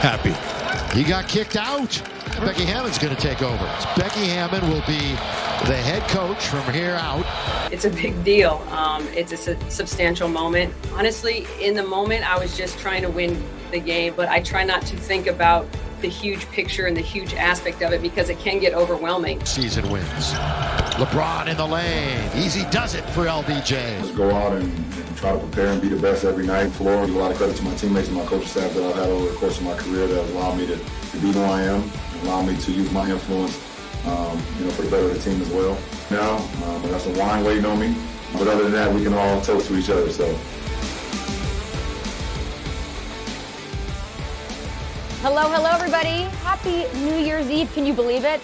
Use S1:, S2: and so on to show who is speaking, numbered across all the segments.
S1: happy. He got kicked out. Becky Hammon's going to take over. Becky Hammon will be the head coach from here out.
S2: It's a big deal. It's a substantial moment. Honestly, in the moment, I was just trying to win the game, but I try not to think about the huge picture and the huge aspect of it because it can get overwhelming.
S1: Season wins. LeBron in the lane. Easy does it for LBJ.
S3: Just go out and try to prepare and be the best every night. Floor, give a lot of credit to my teammates and my coaching staff that I've had over the course of my career that have allowed me to be who I am, and allow me to use my influence, for the better of the team as well. Now, I got some wine waiting on me, but other than that, we can all toast to each other. So.
S4: Hello, everybody. Happy New Year's Eve. Can you believe it?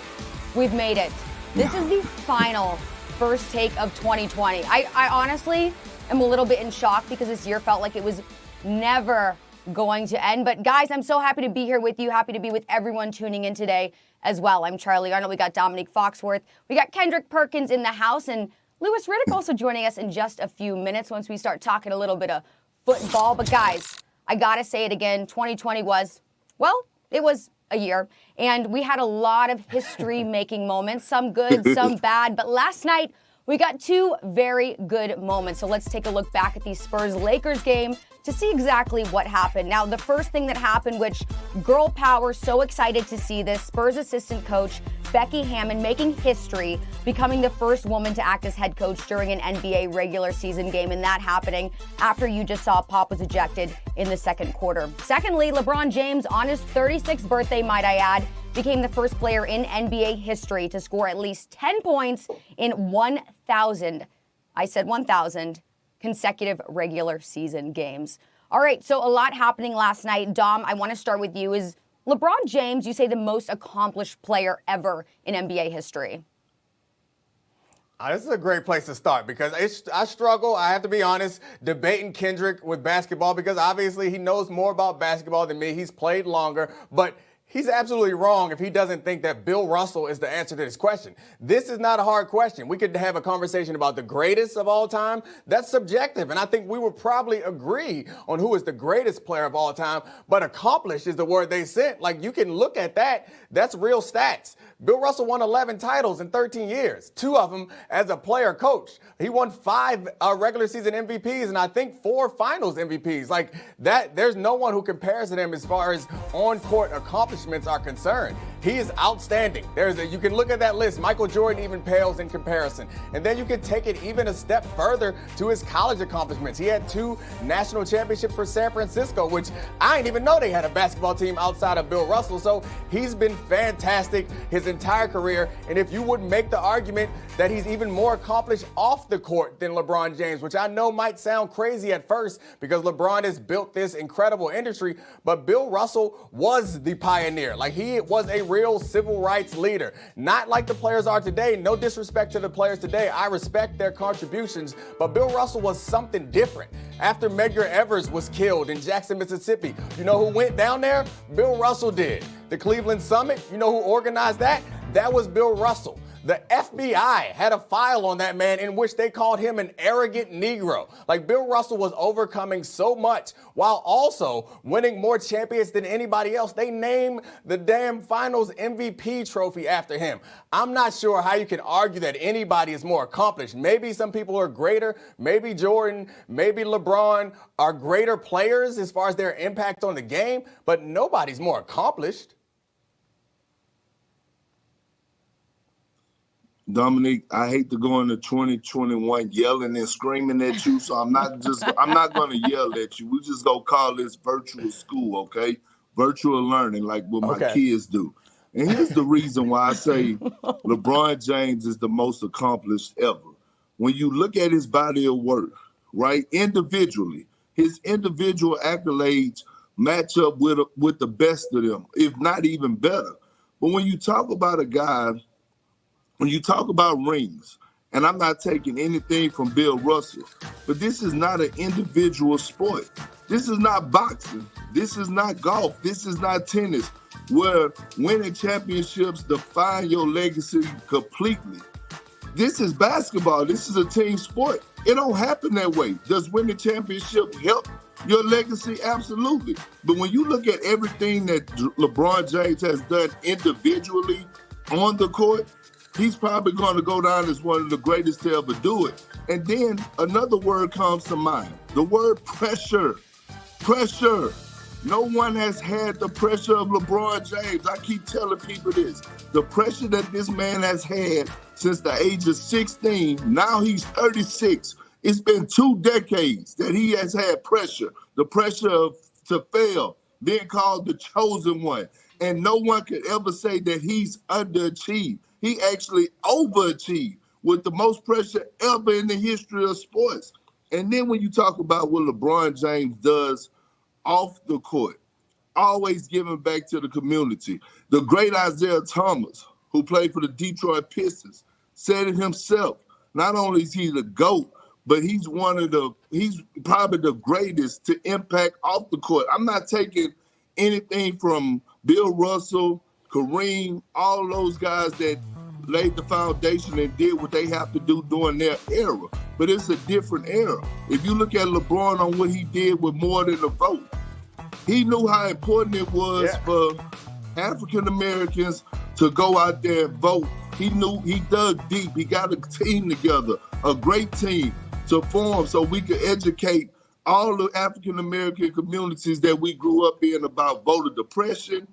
S4: We've made it. This is the final first take of 2020. I honestly am a little bit in shock because this year felt like it was never going to end. But guys, I'm so happy to be here with you. Happy to be with everyone tuning in today as well. I'm Charlie Arnold. We got Dominique Foxworth. We got Kendrick Perkins in the house. And Louis Riddick also joining us in just a few minutes once we start talking a little bit of football. But guys, I got to say it again. 2020 was... well, it was a year, and we had a lot of history-making moments, some good, some bad, but last night we got two very good moments. So let's take a look back at the Spurs-Lakers game to see exactly what happened. Now, the first thing that happened, which girl power, so excited to see this, Spurs assistant coach Becky Hammon making history, becoming the first woman to act as head coach during an NBA regular season game, and that happening after you just saw Pop was ejected in the second quarter. Secondly, LeBron James, on his 36th birthday, might I add, became the first player in NBA history to score at least 10 points in 1,000, I said 1,000, consecutive regular season games. All right, so a lot happening last night. Dom, I want to start with you. Is LeBron James, you say, the most accomplished player ever in NBA history?
S5: This is a great place to start because I struggle, I have to be honest, debating Kendrick with basketball because obviously he knows more about basketball than me. He's played longer, but he's absolutely wrong if he doesn't think that Bill Russell is the answer to this question. This is not a hard question. We could have a conversation about the greatest of all time. That's subjective, and I think we would probably agree on who is the greatest player of all time, but accomplished is the word they sent. Like, you can look at that. That's real stats. Bill Russell won 11 titles in 13 years, 2 of them as a player coach. He won 5 regular season MVPs and I think 4 finals MVPs. Like that, there's no one who compares to him as far as on-court accomplishments are concerned. He is outstanding. You can look at that list. Michael Jordan even pales in comparison. And then you can take it even a step further to his college accomplishments. He had 2 national championships for San Francisco, which I didn't even know they had a basketball team outside of Bill Russell. So he's been fantastic his entire career. And if you would make the argument that he's even more accomplished off the court than LeBron James, which I know might sound crazy at first because LeBron has built this incredible industry, but Bill Russell was the pioneer. Like, he was a real civil rights leader, not like the players are today. No disrespect to the players today. I respect their contributions, but Bill Russell was something different. After Medgar Evers was killed in Jackson, Mississippi, you know who went down there? Bill Russell did. The Cleveland Summit, you know who organized that? That was Bill Russell. The FBI had a file on that man in which they called him an arrogant Negro. Like, Bill Russell was overcoming so much while also winning more champions than anybody else. They named the damn finals MVP trophy after him. I'm not sure how you can argue that anybody is more accomplished. Maybe some people are greater. Maybe Jordan, maybe LeBron are greater players as far as their impact on the game, but nobody's more accomplished.
S6: Dominique, I hate to go into 2021 yelling and screaming at you, so I'm not going to yell at you. We just go call this virtual school, okay? Virtual learning, like what my kids do. And here's the reason why I say LeBron James is the most accomplished ever. When you look at his body of work, right, individually, his individual accolades match up with the best of them, if not even better. But when you talk about a guy, when you talk about rings, and I'm not taking anything from Bill Russell, but this is not an individual sport. This is not boxing. This is not golf. This is not tennis, where winning championships define your legacy completely. This is basketball. This is a team sport. It don't happen that way. Does winning championship help Your legacy, absolutely. But when you look at everything that LeBron James has done individually on the court, he's probably going to go down as one of the greatest to ever do it. And then another word comes to mind, the word pressure. Pressure. No one has had the pressure of LeBron James. I keep telling people this. The pressure that this man has had since the age of 16, now he's 36. It's been 2 decades that he has had pressure. The pressure to fail, being called the chosen one. And no one could ever say that he's underachieved. He actually overachieved with the most pressure ever in the history of sports. And then when you talk about what LeBron James does off the court, always giving back to the community. The great Isaiah Thomas, who played for the Detroit Pistons, said it himself. Not only is he the GOAT, but he's probably the greatest to impact off the court. I'm not taking anything from Bill Russell, Kareem, all those guys that laid the foundation and did what they have to do during their era. But it's a different era. If you look at LeBron on what he did with more than a vote, he knew how important it was for African Americans to go out there and vote. He knew, he dug deep. He got a team together, a great team to form so we could educate all the African American communities that we grew up in about voter depression,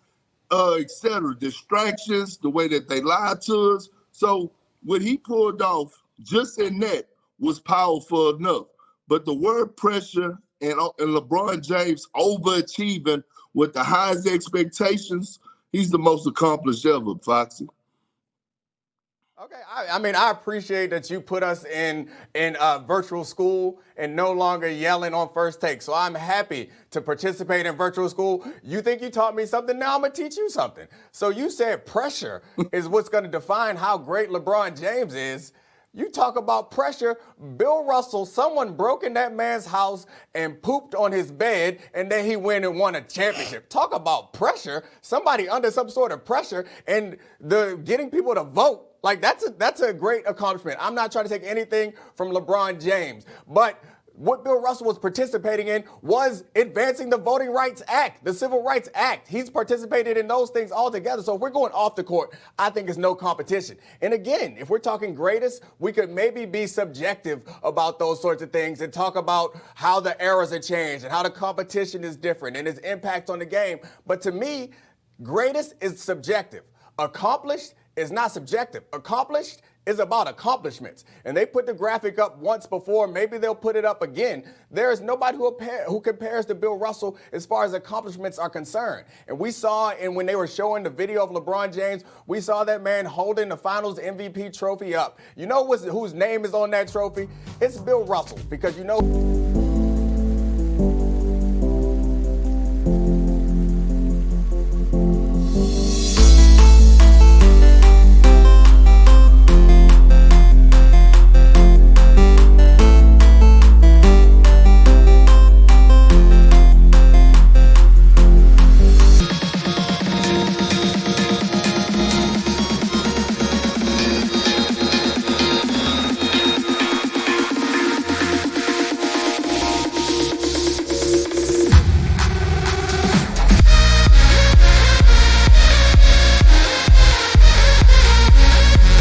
S6: et cetera, distractions, the way that they lied to us. So what he pulled off just in that was powerful enough. But the word pressure and LeBron James overachieving with the highest expectations, he's the most accomplished ever, Foxy.
S5: Okay, I mean, I appreciate that you put us in virtual school and no longer yelling on first take. So I'm happy to participate in virtual school. You think you taught me something? Now I'm going to teach you something. So you said pressure is what's going to define how great LeBron James is. You talk about pressure. Bill Russell, someone broke in that man's house and pooped on his bed, and then he went and won a championship. Talk about pressure. Somebody under some sort of pressure, and the getting people to vote. Like, that's a great accomplishment. I'm not trying to take anything from LeBron James, but what Bill Russell was participating in was advancing the Voting Rights Act, the Civil Rights Act. He's participated in those things all together. So if we're going off the court, I think it's no competition. And again, if we're talking greatest, we could maybe be subjective about those sorts of things and talk about how the eras have changed and how the competition is different and its impact on the game. But to me, greatest is subjective. Accomplished is not subjective. Accomplished is about accomplishments. And they put the graphic up once before. Maybe they'll put it up again. There is nobody who compares to Bill Russell as far as accomplishments are concerned. And we saw, and when they were showing the video of LeBron James, we saw that man holding the Finals MVP trophy up. You know whose name is on that trophy? It's Bill Russell, because you know